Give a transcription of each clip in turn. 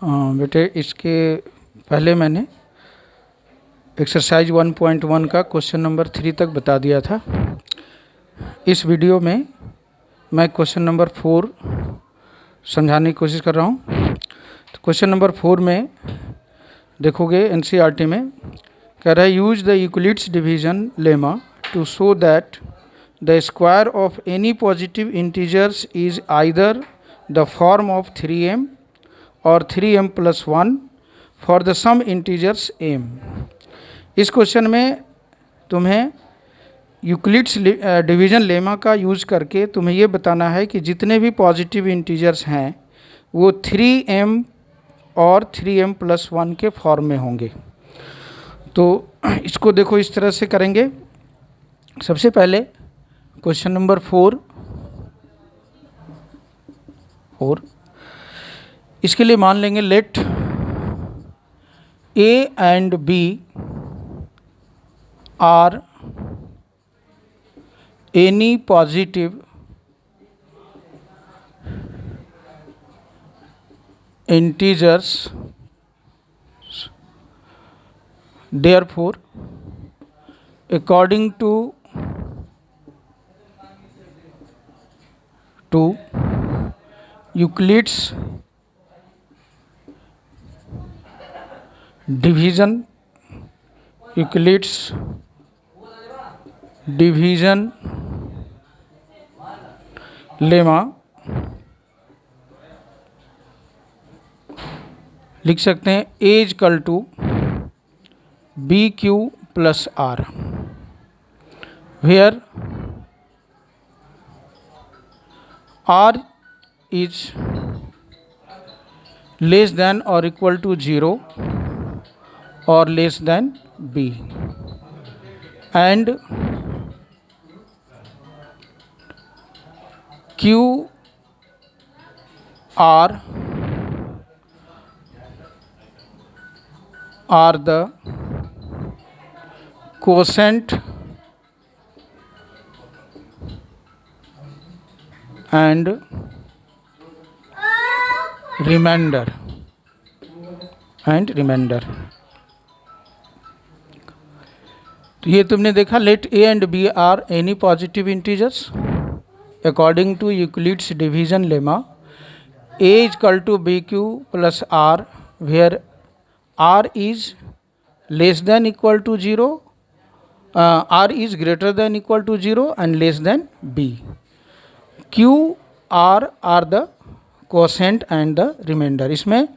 बेटे इसके पहले मैंने एक्सरसाइज 1.1 का क्वेश्चन नंबर 3 तक बता दिया था। इस वीडियो में मैं क्वेश्चन नंबर 4 समझाने की कोशिश कर रहा हूँ। तो क्वेश्चन नंबर 4 में देखोगे एनसीईआरटी में कह रहा है use the Euclid's division lemma to show that the square of any positive integers is either the form of 3m और 3m + 1 for the some integers m। इस क्वेश्चन में तुम्हें यूक्लिड्स डिवीजन लेमा का use करके तुम्हें ये बताना है कि जितने भी पॉजिटिव इंटीजर्स हैं वो 3m और 3m + 1 के फॉर्म में होंगे। तो इसको देखो इस तरह से करेंगे। सबसे पहले क्वेश्चन नंबर 4 इसके लिए मान लेंगे let A and B are any positive integers, therefore according to Euclid's division lemma लिख सकते हैं A = BQ + R, where R is less than or equal to 0 or less than B, and Q R are the quotient and remainder तो ये तुमने देखा let A and B are any positive integers according to Euclid's division lemma A = BQ + R, where R is less than equal to 0, R is greater than equal to 0 and less than B. Q R are the quotient and the remainder। इसमें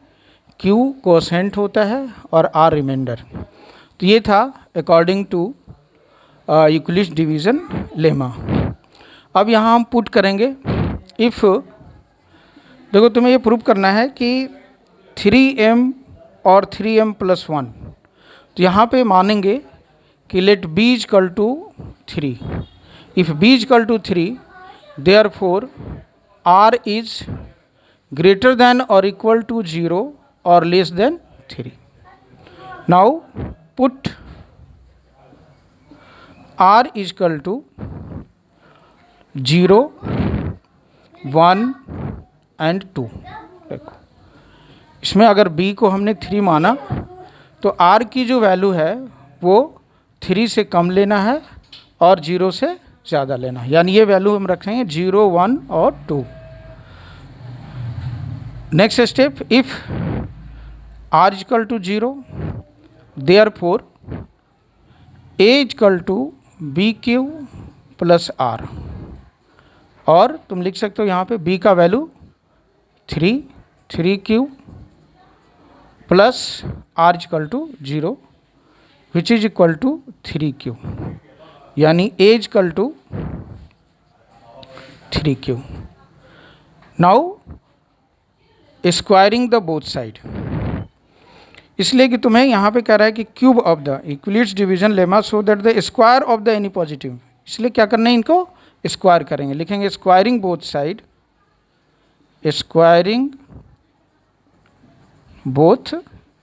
Q quotient होता है और R reminder. तो ये था according to Euclid's division lemma. अब यहाँ हम पुट करेंगे इफ़, देखो तुम्हें ये प्रूव करना है कि 3m और 3m + 1। तो यहाँ पे मानेंगे कि late B = 3। If B = 3 therefore R is greater than or equal to 0 or less than 3। Now put R = 0, 1 and 2। देखो इसमें अगर B को हमने 3 माना तो R की जो वैल्यू है वो 3 से कम लेना है और 0 से ज़्यादा लेना है, यानी ये वैल्यू हम रखेंगे 0, 1 और 2। Next step, if R = 0 therefore A = BQ + R, और तुम लिख सकते हो यहाँ पे B का value 3Q + R = 0 which is equal to 3Q, यानी A = 3Q। Now squaring the both side, इसलिए कि तुम्हें यहाँ पे कह रहा है कि cube of the Euclid's division lemma so that the square of the any positive, इसलिए क्या करना है, इनको स्क्वायर करेंगे। लिखेंगे स्क्वायरिंग बोथ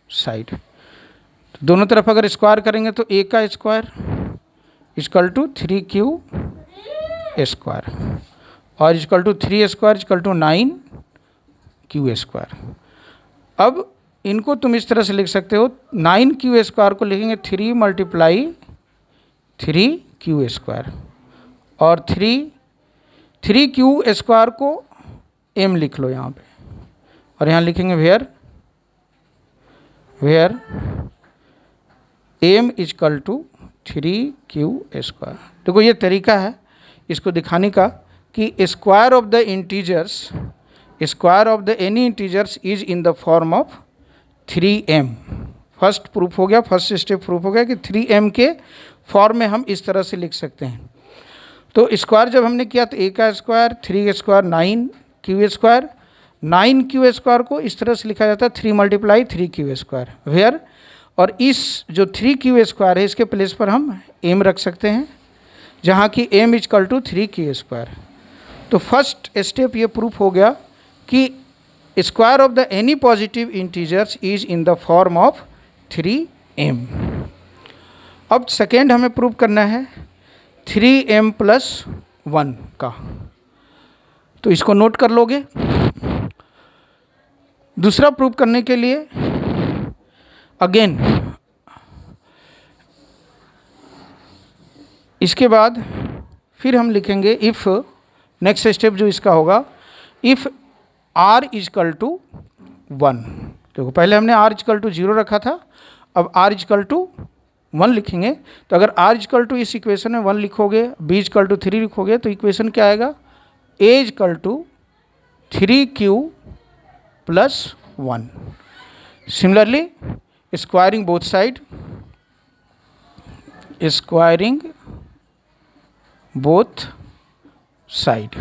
साइड, तो दोनों तरफ अगर स्क्वायर करेंगे तो A का स्क्वायर = 3Q² और = 3² = 9Q²। अब इनको तुम इस तरह से लिख सकते हो, 9q² को लिखेंगे 3 × 3q², और 3q² को m लिख लो यहाँ पे, और यहाँ लिखेंगे वेयर m = 3q²। देखो ये तरीका है इसको दिखाने का कि square of the any integers is in the form of 3m। First proof हो गया, फर्स्ट स्टेप प्रूफ हो गया कि 3m के फॉर्म में हम इस तरह से लिख सकते हैं। तो स्क्वायर जब हमने किया तो a का स्क्वायर 3 9q², 9q² को इस तरह से लिखा जाता है 3 × 3q², वेयर, और इस जो 3q² है इसके प्लेस पर हम m रख सकते हैं, जहाँ की m = 3q²। तो फर्स्ट स्टेप ये प्रूफ हो गया कि square of the any positive integers is in the form of 3m। अब सेकेंड हमें प्रूव करना है 3m + 1 का, तो इसको नोट कर लोगे। दूसरा प्रूव करने के लिए अगेन इसके बाद फिर हम लिखेंगे इफ़, नेक्स्ट स्टेप जो इसका होगा, इफ़ r = 1। देखो पहले हमने r = 0 रखा था, अब r = 1 लिखेंगे। तो अगर r = इस इक्वेशन में 1 लिखोगे, b = 3 लिखोगे, तो इक्वेशन क्या आएगा, a = 3q + 1। Similarly squaring both side,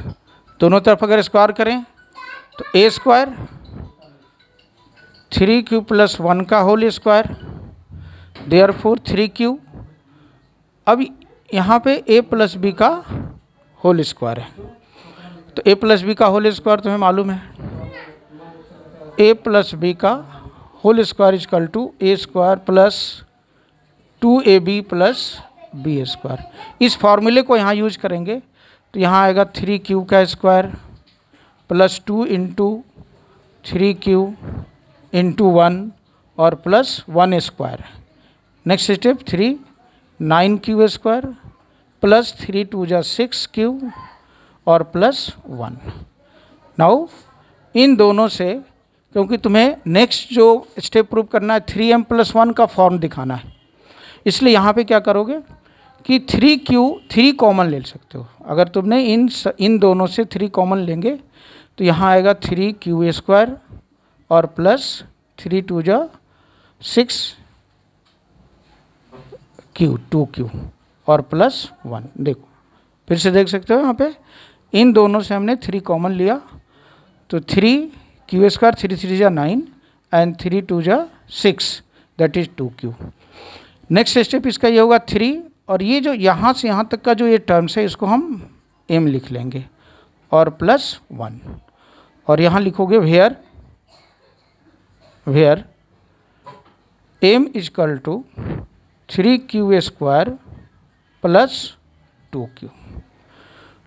दोनों तरफ अगर स्क्वायर करें तो a² 3q + 1 का होल स्क्वायर, देयरफॉर 3q। अब यहाँ पे a + b का होल स्क्वायर है, तो a + b का होल स्क्वायर तुम्हें मालूम है, a + b का whole square = a² + 2ab + b²। इस फॉर्मूले को यहाँ यूज करेंगे तो यहाँ आएगा 3q² + 2 × 3q × 1 और plus 1²। Next step 3 9q² + 3 × 2 = 6q और प्लस 1। नाउ इन दोनों से, क्योंकि तुम्हें नेक्स्ट जो स्टेप प्रूव करना है 3m + 1 का फॉर्म दिखाना है, इसलिए यहाँ पे क्या करोगे कि 3 कॉमन ले सकते हो। अगर तुमने इन दोनों से 3 कॉमन लेंगे तो यहाँ आएगा 3q² और प्लस 3 × 2 = 6q 2q और प्लस 1। देखो फिर से देख सकते हो, यहाँ पे इन दोनों से हमने 3 कॉमन लिया, तो 3q², 3 × 3 = 9 and 3 × 2 = 6, that is 2q। Next step इसका ये होगा 3, और ये जो यहाँ से यहाँ तक का जो ये टर्म्स है इसको हम m लिख लेंगे और प्लस 1, और यहाँ लिखोगे वेयर m = 3q² + 2q।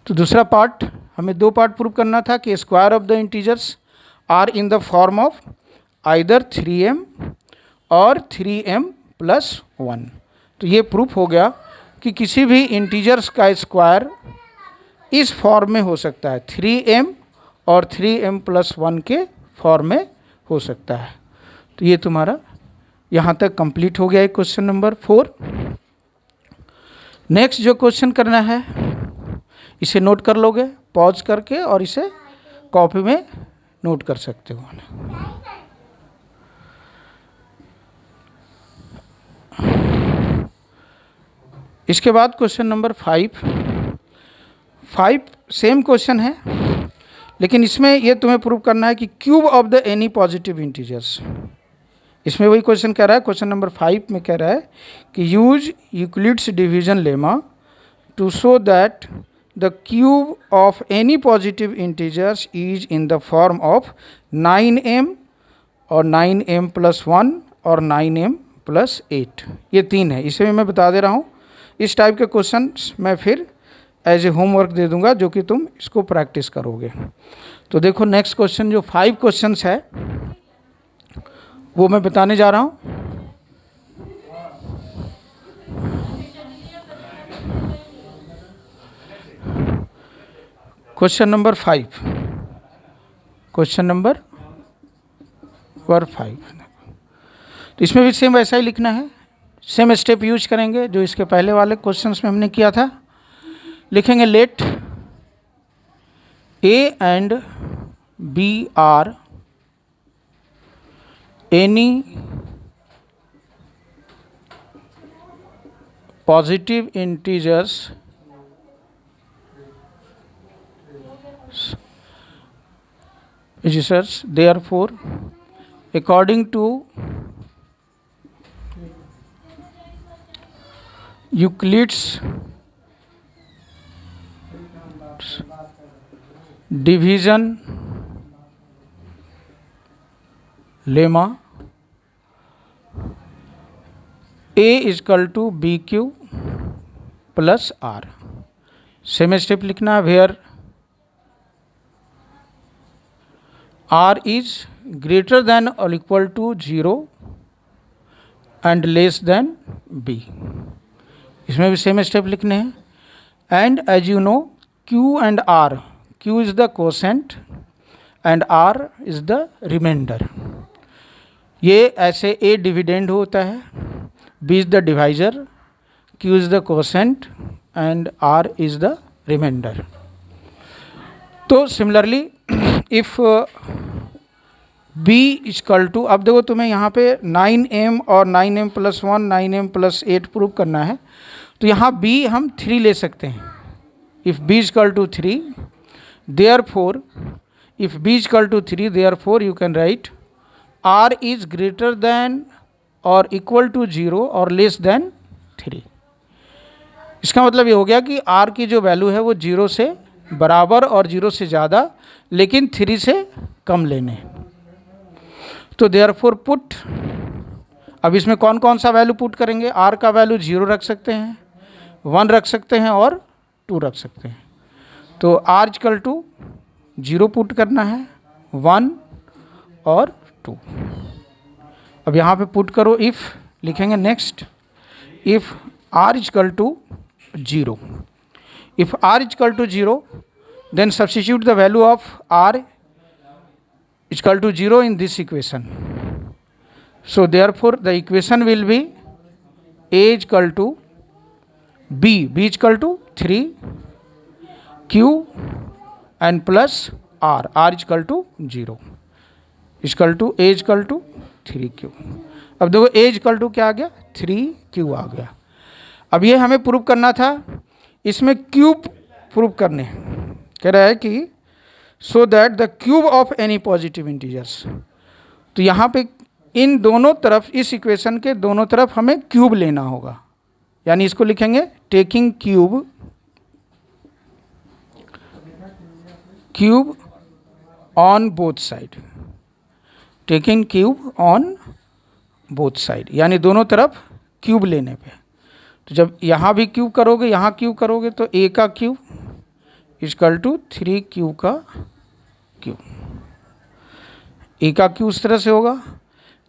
तो दूसरा पार्ट हमें 2 पार्ट प्रूव करना था कि square of the integers are in the form of either 3m और 3m + 1। तो ये प्रूफ हो गया कि किसी भी इंटीजर्स का स्क्वायर इस फॉर्म में हो सकता है, 3m और 3m + 1 के फॉर्म में हो सकता है। तो ये तुम्हारा यहाँ तक कंप्लीट हो गया है क्वेश्चन नंबर 4। नेक्स्ट जो क्वेश्चन करना है इसे नोट कर लोगे पॉज करके, और इसे कॉपी में नोट कर सकते हो। इसके बाद क्वेश्चन नंबर 5 सेम क्वेश्चन है, लेकिन इसमें यह तुम्हें प्रूव करना है कि cube of the any positive integers. इसमें वही क्वेश्चन कह रहा है, क्वेश्चन नंबर 5 में कह रहा है कि use Euclid's division lemma to show that the cube of any positive integers is in the form of 9m और 9m + 1 और 9m + 8। ये 3 है, इसे मैं बता दे रहा हूँ। इस टाइप के क्वेश्चन मैं फिर एज ए होमवर्क दे दूंगा जो कि तुम इसको प्रैक्टिस करोगे। तो देखो नेक्स्ट क्वेश्चन जो 5 क्वेश्चंस है, वो मैं बताने जा रहा हूँ। Question number 5, question number 5। तो इसमें भी सेम वैसा ही लिखना है, सेम स्टेप यूज करेंगे जो इसके पहले वाले क्वेश्चंस में हमने किया था। लिखेंगे let a and b are any positive integers therefore according to Euclid's division lemma A is equal to BQ plus R। Same step लिखना है, where R is greater than or equal to 0 and less than B। इसमें भी same step लिखने हैं। And as you know Q and R, Q is the quotient and R is the remainder। ये ऐसे A dividend होता है, B is the divisor, Q is the quotient and R is the remainder। तो similarly if B equal to, अब देखो तुम्हें यहाँ पे 9m और 9m + 1 9m + 8 प्रूव करना है, तो यहाँ B हम 3 ले सकते हैं। If B equal to 3 therefore, if B equal to 3 therefore you can write R is greater than और इक्वल टू 0 और लेस देन 3। इसका मतलब ये हो गया कि R की जो वैल्यू है वो 0 से बराबर और 0 से ज़्यादा, लेकिन 3 से कम लेने। तो देयरफॉर पुट, अब इसमें कौन कौन सा वैल्यू पुट करेंगे? R का वैल्यू 0 रख सकते हैं, 1 रख सकते हैं और 2 रख सकते हैं। तो R इक्वल टू 0 पुट करना है, 1 और 2। अब यहाँ पे पुट करो, इफ़ लिखेंगे next, if R equal to 0, if R equal to 0 then substitute the value of R equal to 0 in this equation. So therefore the equation will be A equal to B equal to 3 Q and plus R equal to 0 equal to A equal to 3Q। अब देखो A equal to क्या आ गया? 3Q आ गया। अब ये हमें prove करना था, इसमें क्यूब प्रूव करने कह रहा है कि so that the cube of any positive integers. तो यहाँ पे इन दोनों तरफ, इस इक्वेशन के दोनों तरफ हमें क्यूब लेना होगा, यानी इसको लिखेंगे taking cube on both side, taking cube on both side, यानी दोनों तरफ क्यूब लेने पे। तो जब यहाँ भी क्यूब करोगे, यहाँ क्यूब करोगे, तो A का क्यूब इक्वल टू 3Q का क्यूब। A का क्यूब इस तरह से होगा,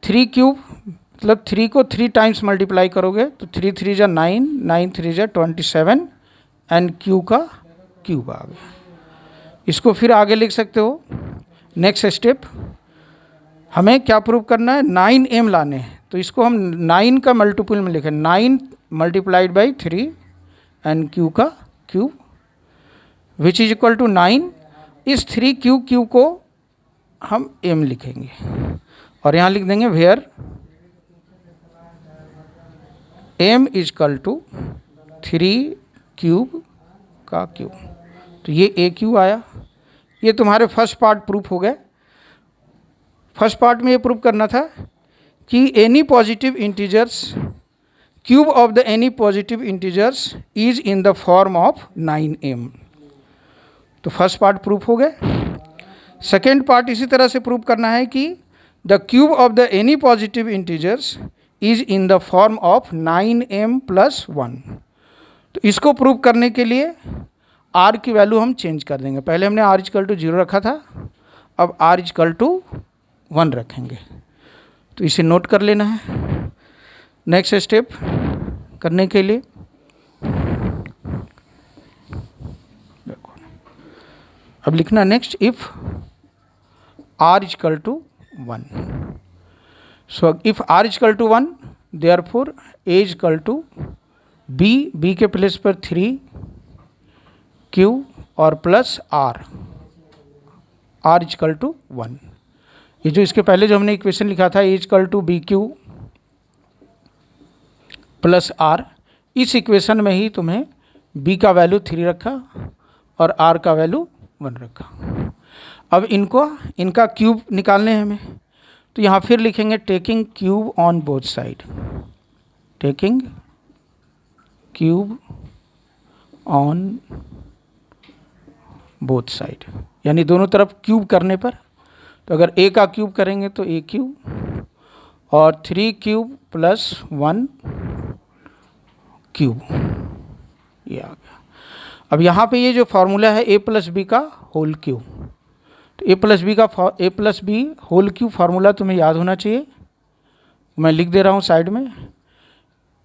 3 क्यूब मतलब 3 को 3 टाइम्स मल्टीप्लाई करोगे तो 3 3 जा 9, 9 3 जा 27 एंड Q का क्यूब आ गया। इसको फिर आगे लिख सकते हो। नेक्स्ट स्टेप, हमें क्या प्रूव करना है? 9m लाने हैं, तो इसको हम 9 का मल्टीपल में लिखें, 9 मल्टीप्लाइड बाई 3 एंड Q का cube which is equal to 9। इस 3Q को हम m लिखेंगे और यहाँ लिख देंगे where m is equal to 3Q का क्यूब। तो ये AQ आया। ये तुम्हारे फर्स्ट पार्ट प्रूफ हो गए। फर्स्ट पार्ट में ये प्रूव करना था कि any positive integers, cube of the any positive integers is in the form of 9m। तो फर्स्ट पार्ट प्रूफ हो गए। सेकेंड पार्ट इसी तरह से प्रूव करना है कि the cube of the any positive integers is in the form of 9m + 1। तो इसको प्रूव करने के लिए R की वैल्यू हम चेंज कर देंगे। पहले हमने R इक्वल टू 0 रखा था, अब R इक्वल टू 1 रखेंगे। तो इसे नोट कर लेना है। नेक्स्ट स्टेप करने के लिए अब लिखना next if r is equal to 1। So if r is equal to 1 therefore a is equal to b के प्लेस पर 3q और plus r is equal to 1। ये जो इसके पहले जो हमने इक्वेशन लिखा था a is equal to bq plus r, इस इक्वेशन में ही तुम्हें b का वैल्यू 3 रखा और r का वैल्यू 1 रखा। अब इनका क्यूब निकालने हैं हमें, तो यहाँ फिर लिखेंगे taking cube on both side, taking cube on both side, यानी दोनों तरफ क्यूब करने पर। तो अगर a का क्यूब करेंगे तो a क्यूब और 3 क्यूब प्लस 1 क्यूब, ये आ गया। अब यहाँ पे ये जो फॉर्मूला है a प्लस बी का होल क्यूब, तो a plus b whole cube formula तुम्हें याद होना चाहिए। मैं लिख दे रहा हूँ साइड में,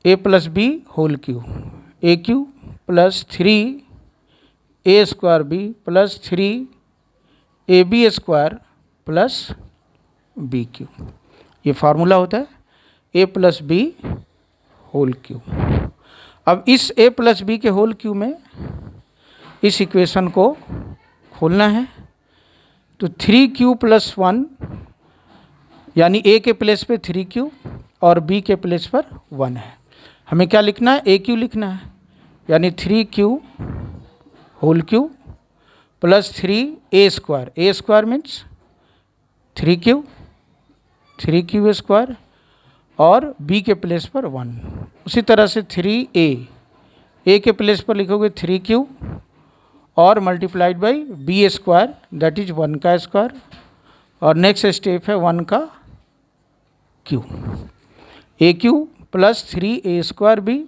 a plus b whole cube, a cube plus 3a square b plus 3ab square plus b cube, ये फार्मूला होता है a plus b whole cube. अब इस a प्लस बी के होल क्यूब में इस इक्वेशन को खोलना है, तो 3q प्लस 1 यानी a के प्लेस पे 3q और b के प्लेस पर 1 है। हमें क्या लिखना है, a क्यू लिखना है, यानी 3q whole cube plus 3a square means 3q square और b के प्लेस पर 1। उसी तरह से 3a के प्लेस पर लिखोगे 3q और multiplied by b square that is 1 का स्क्वायर, और नेक्स्ट स्टेप है 1 का cube, a cube plus 3a square b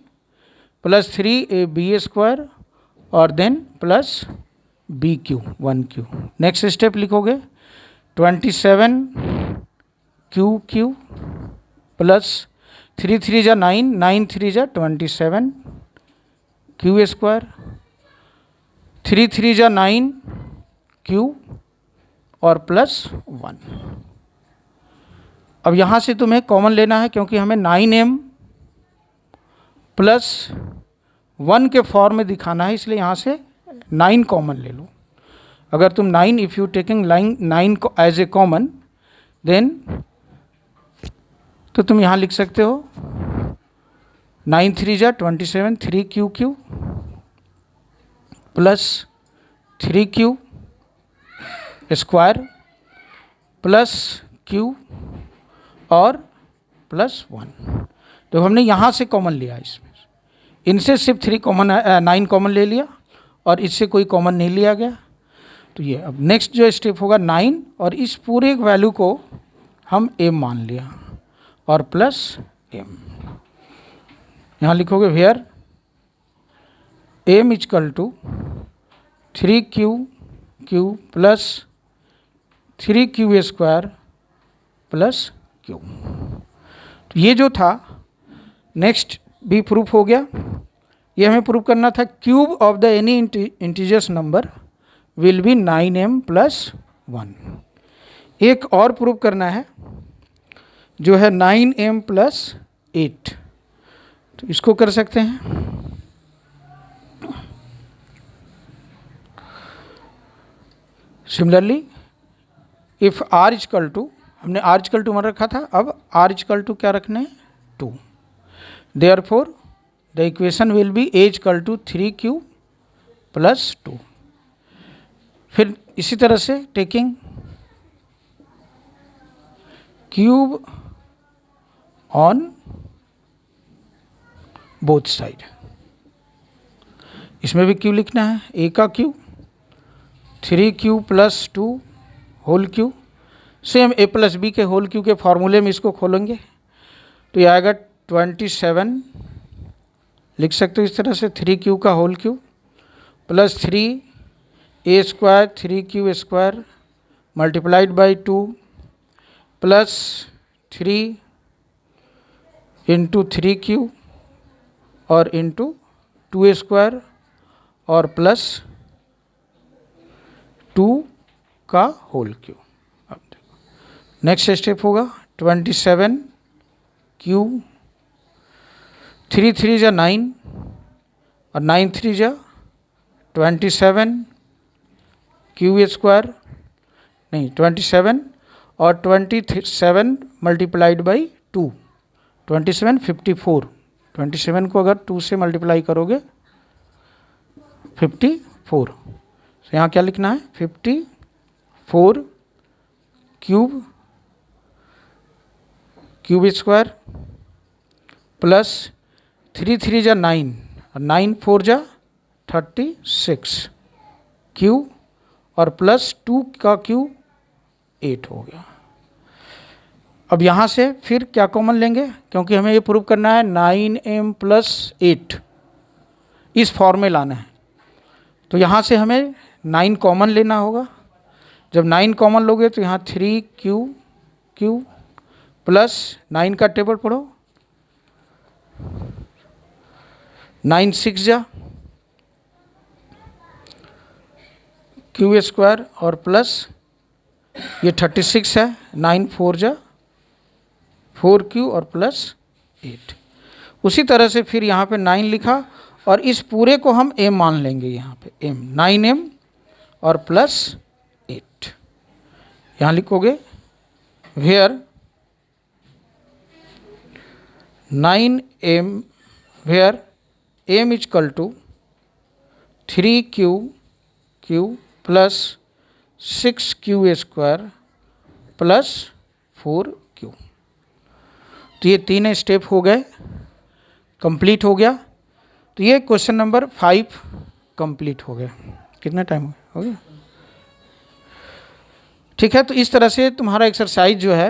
plus 3ab square और then plus b cube 1 cube. Next step लिखोगे 27 क्यूब प्लस 3 3 जा 9, 9 3 जा 27 क्यू स्क्वायर, 3 3 जा 9 क्यूब और प्लस 1। अब यहाँ से तुम्हें कॉमन लेना है, क्योंकि हमें 9m प्लस 1 के फॉर्म में दिखाना है, इसलिए यहाँ से 9 कॉमन ले लो। अगर तुम 9 if you taking 9 as a common then तो तुम यहाँ लिख सकते हो 9 3 जा 27 3 Q plus 3 Q square plus Q और प्लस 1। तो हमने यहाँ से कॉमन लिया, इसमें इनसे सिर्फ 9 कॉमन ले लिया और इससे कोई कॉमन नहीं लिया गया। तो ये अब नेक्स्ट जो स्टेप होगा 9 और इस पूरे वैल्यू को हम m मान लिया और प्लस m। यहाँ लिखोगे where m equal to 3q plus 3q square plus q। तो ये जो था नेक्स्ट भी प्रूफ हो गया। ये हमें प्रूफ करना था cube of the any integers number will be 9m plus 1। एक और प्रूफ करना है जो है 9m प्लस 8, तो इसको कर सकते हैं। Similarly if r equal to, हमने r इक्वल टू मान रखा था, अब r इक्वल टू क्या रखना है 2, therefore the equation will be a equal to 3q plus 2। फिर इसी तरह से taking cube on both side, इसमें भी क्यूब लिखना है, a का cube 3q plus 2 whole cube, same a plus b के होल क्यूब के फॉर्मूले में इसको खोलेंगे तो ये आएगा 27, लिख सकते हो इस तरह से 3q का whole cube plus 3a square 3q square multiplied by 2 plus 3 into 3q और इंटू 2a² और प्लस 2 का होल क्यूब। अब देखो नेक्स्ट स्टेप होगा 27q, 3 3 जा 9 और 9 3 जा 27 q² नहीं 27 और 27 मल्टीप्लाइड बाई 2 27 54। 27 को अगर 2 से मल्टीप्लाई करोगे 54। तो यहाँ क्या लिखना है 54 क्यूब² प्लस 3 3 जा 9 और 9 4 जा 36 क्यूब और प्लस 2 का क्यूब 8 हो गया। अब यहाँ से फिर क्या कॉमन लेंगे, क्योंकि हमें ये प्रूव करना है 9m प्लस 8 इस फॉर्म में लाना है। तो यहाँ से हमें 9 कॉमन लेना होगा। जब 9 कॉमन लोगे तो यहाँ 3q प्लस 9 का टेबल पढ़ो 9 6 जा q² और प्लस ये 36 है 9 4 जा 4q और प्लस 8। उसी तरह से फिर यहाँ पे 9 लिखा और इस पूरे को हम m मान लेंगे। यहाँ पे m 9m और प्लस 8 यहाँ लिखोगे where 9m where m equal to 3q plus 6q² plus 4q। तो ये 3 स्टेप हो गए, कंप्लीट हो गया। तो ये क्वेश्चन नंबर 5 कंप्लीट हो गया। कितना टाइम हो गया? ठीक है, तो इस तरह से तुम्हारा एक्सरसाइज जो है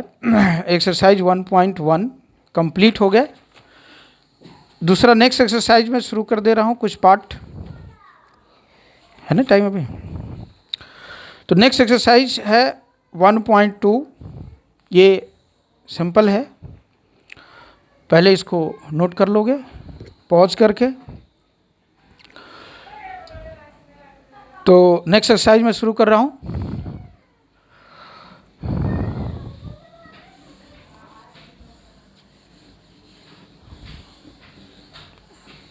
एक्सरसाइज 1.1 कंप्लीट हो गया। दूसरा नेक्स्ट एक्सरसाइज में शुरू कर दे रहा हूँ, कुछ पार्ट है ना टाइम अभी। तो नेक्स्ट एक्सरसाइज है 1.2। ये सिंपल है, पहले इसको नोट कर लोगे पॉज करके। तो नेक्स्ट एक्सरसाइज में शुरू कर रहा हूँ।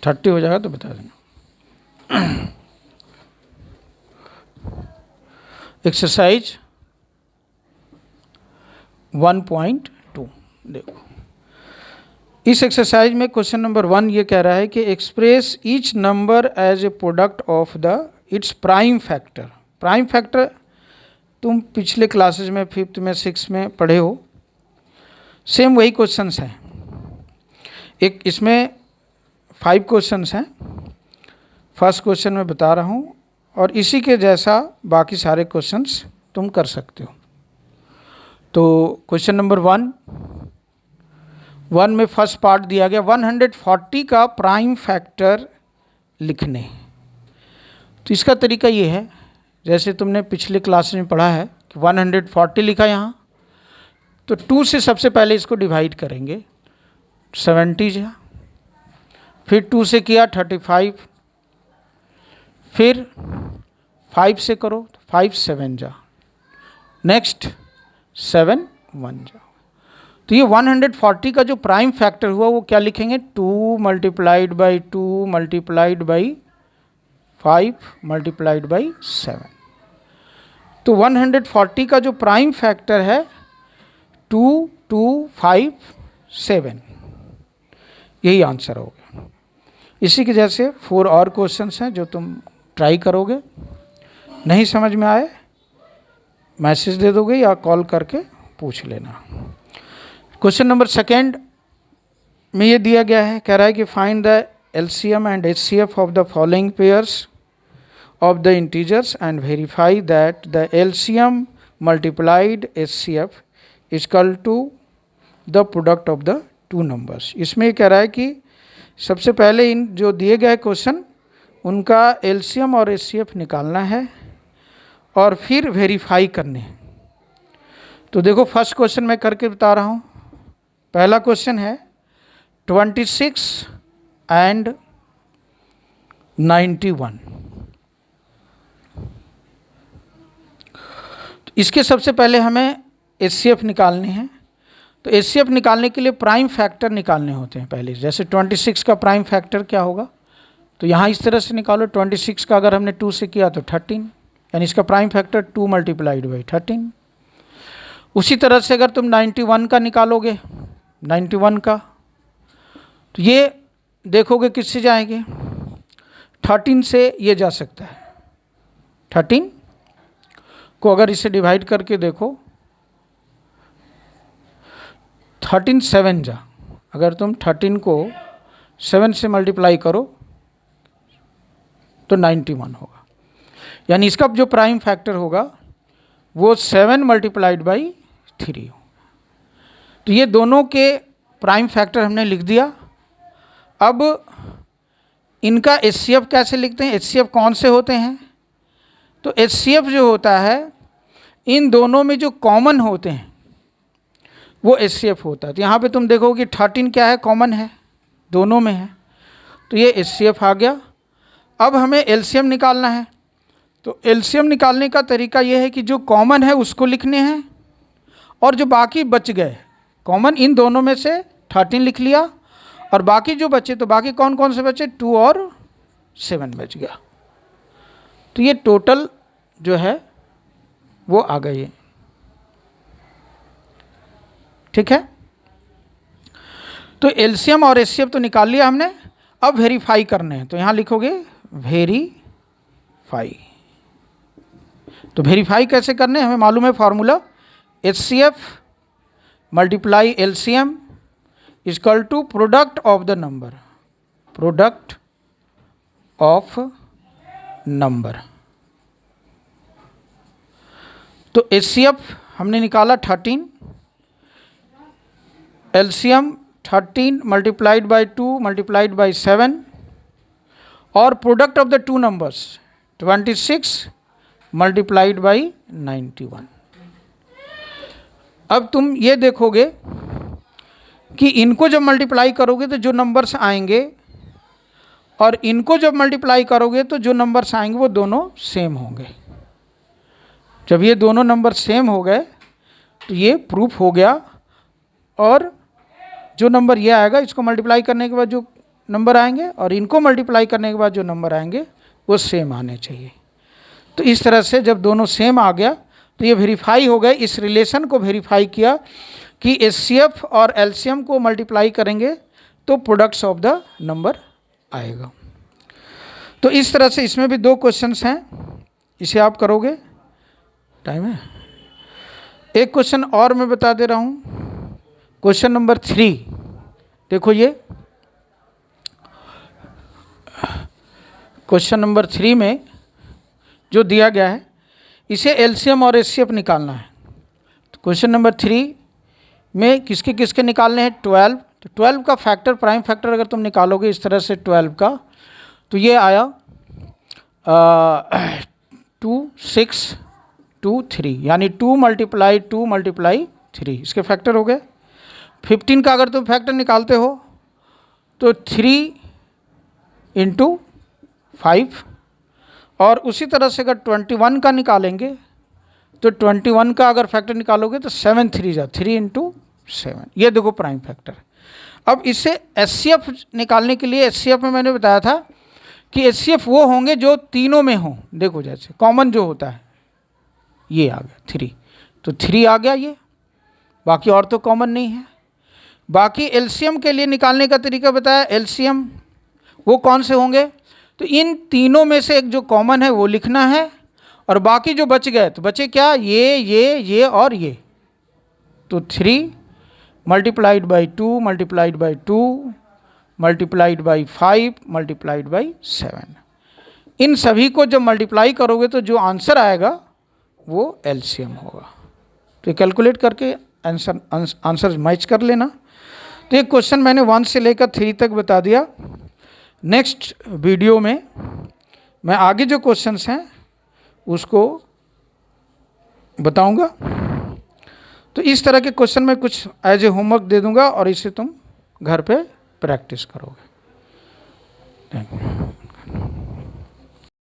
थर्टी हो जाएगा तो बता देना। एक्सरसाइज 1.2 देखो, इस एक्सरसाइज में क्वेश्चन नंबर 1 ये कह रहा है कि express each number as a product of the its prime factor. Prime factor तुम पिछले क्लासेज में 5th में 6th में पढ़े हो, सेम वही क्वेश्चंस हैं। एक इसमें 5 क्वेश्चंस हैं, फर्स्ट क्वेश्चन में बता रहा हूँ और इसी के जैसा बाकी सारे क्वेश्चंस तुम कर सकते हो। तो क्वेश्चन नंबर 1 में फर्स्ट पार्ट दिया गया 140 का प्राइम फैक्टर लिखने। तो इसका तरीका ये है, जैसे तुमने पिछले क्लास में पढ़ा है कि 140 लिखा यहाँ, तो 2 से सबसे पहले इसको डिवाइड करेंगे 70 जा, फिर 2 से किया 35, फिर 5 से करो 5 7 जा, नेक्स्ट 7 1 जा। तो ये 140 का जो प्राइम फैक्टर हुआ वो क्या लिखेंगे 2 multiplied by 2 multiplied by 5 multiplied by 7। तो 140 का जो प्राइम फैक्टर है 2 2 5 7, यही आंसर हो गया। इसी के जैसे 4 और क्वेश्चंस हैं जो तुम ट्राई करोगे। नहीं समझ में आए मैसेज दे दोगे या कॉल करके पूछ लेना। क्वेश्चन नंबर 2 में ये दिया गया है, कह रहा है कि find the LCM and HCF of the following pairs of the integers and verify that the LCM multiplied HCF equal to the product of the 2 numbers. इसमें ये कह रहा है कि सबसे पहले इन जो दिए गए क्वेश्चन उनका LCM और HCF निकालना है और फिर वेरीफाई करने हैं। तो देखो फर्स्ट क्वेश्चन मैं करके बता रहा हूँ। पहला क्वेश्चन है 26 एंड 91। इसके सबसे पहले हमें HCF निकालने हैं। तो HCF निकालने के लिए प्राइम फैक्टर निकालने होते हैं पहले। जैसे 26 का प्राइम फैक्टर क्या होगा, तो यहाँ इस तरह से निकालो। 26 का अगर हमने 2 से किया तो 13, यानी इसका प्राइम फैक्टर 2 मल्टीप्लाइड बाई 13। उसी तरह से अगर तुम 91 का निकालोगे, 91 का, तो ये देखोगे किससे जाएंगे, 13 से ये जा सकता है। 13 को अगर इसे डिवाइड करके देखो, 13 7 जा, अगर तुम 13 को 7 से मल्टीप्लाई करो तो 91 होगा। यानी इसका जो प्राइम फैक्टर होगा वो 7 मल्टीप्लाइड बाई 3 होगा। तो ये दोनों के प्राइम फैक्टर हमने लिख दिया। अब इनका HCF कैसे लिखते हैं, HCF कौन से होते हैं, तो HCF जो होता है इन दोनों में जो कॉमन होते हैं वो HCF होता है। तो यहाँ पे तुम देखोगे 13 क्या है, कॉमन है, दोनों में है, तो ये HCF आ गया। अब हमें LCM निकालना है। तो LCM निकालने का तरीका ये है कि जो कॉमन है उसको लिखने हैं, और जो बाकी बच गए, कॉमन इन दोनों में से 13 लिख लिया, और बाकी जो बचे, तो बाकी कौन कौन से बचे, 2 और 7 बच गया। तो ये टोटल जो है वो आ गई है। ठीक है, तो LCM और HCF तो निकाल लिया हमने। अब वेरीफाई करने हैं, तो यहाँ लिखोगे वेरीफाई। तो वेरीफाई कैसे करने, हमें मालूम है formula, HCF multiply LCM equal to product of the number, product of number. तो HCF हमने निकाला 13, LCM 13 multiplied by 2 multiplied by 7, और product of the two numbers 26 multiplied by 91। अब तुम ये देखोगे कि इनको जब मल्टीप्लाई करोगे तो जो नंबर्स आएंगे, और इनको जब मल्टीप्लाई करोगे तो जो नंबर्स आएंगे वो दोनों सेम होंगे। जब ये दोनों नंबर सेम हो गए तो ये प्रूफ हो गया, और जो नंबर ये आएगा इसको मल्टीप्लाई करने के बाद जो नंबर आएंगे, और इनको मल्टीप्लाई करने के बाद जो नंबर आएंगे वो सेम आने चाहिए। तो इस तरह से जब दोनों सेम आ गया तो ये वेरीफाई हो गए। इस रिलेशन को वेरीफाई किया कि HCF और LCM को मल्टीप्लाई करेंगे तो प्रोडक्ट्स ऑफ द नंबर आएगा। तो इस तरह से इसमें भी 2 क्वेश्चंस हैं, इसे आप करोगे। टाइम है, एक क्वेश्चन और मैं बता दे रहा हूँ, क्वेश्चन नंबर 3। देखो ये क्वेश्चन नंबर 3 में जो दिया गया है, इसे LCM और HCF निकालना है। तो क्वेश्चन नंबर 3 में किसके किसके निकालने हैं, 12। तो 12 का फैक्टर, प्राइम फैक्टर अगर तुम निकालोगे इस तरह से 12 का, तो ये आया 2 6 2 3, यानी 2 मल्टीप्लाई 2 मल्टीप्लाई 3, इसके फैक्टर हो गए। 15 का अगर तुम फैक्टर निकालते हो तो 3 इंटू 5, और उसी तरह से अगर 21 का निकालेंगे तो 21 का अगर फैक्टर निकालोगे तो 7 3 जा 3 इंटू 7। ये देखो प्राइम फैक्टर। अब इससे HCF निकालने के लिए, HCF में मैंने बताया था कि HCF वो होंगे जो तीनों में हों। देखो जैसे कॉमन जो होता है ये आ गया 3, तो 3 आ गया ये, बाकी और तो कॉमन नहीं है। बाकी LCM के लिए निकालने का तरीका बताया, LCM वो कौन से होंगे, तो इन तीनों में से एक जो कॉमन है वो लिखना है, और बाकी जो बच गए तो बचे क्या, ये और ये। तो 3 multiplied by 2 multiplied by 2 multiplied by 5 multiplied by 7, इन सभी को जब मल्टीप्लाई करोगे तो जो आंसर आएगा वो LCM होगा। तो कैलकुलेट करके आंसर मैच कर लेना। तो ये क्वेश्चन मैंने 1 से लेकर 3 तक बता दिया। नेक्स्ट वीडियो में मैं आगे जो क्वेश्चंस हैं उसको बताऊंगा। तो इस तरह के क्वेश्चन मैं कुछ एज ए होमवर्क दे दूंगा और इसे तुम घर पे प्रैक्टिस करोगे। Thank you.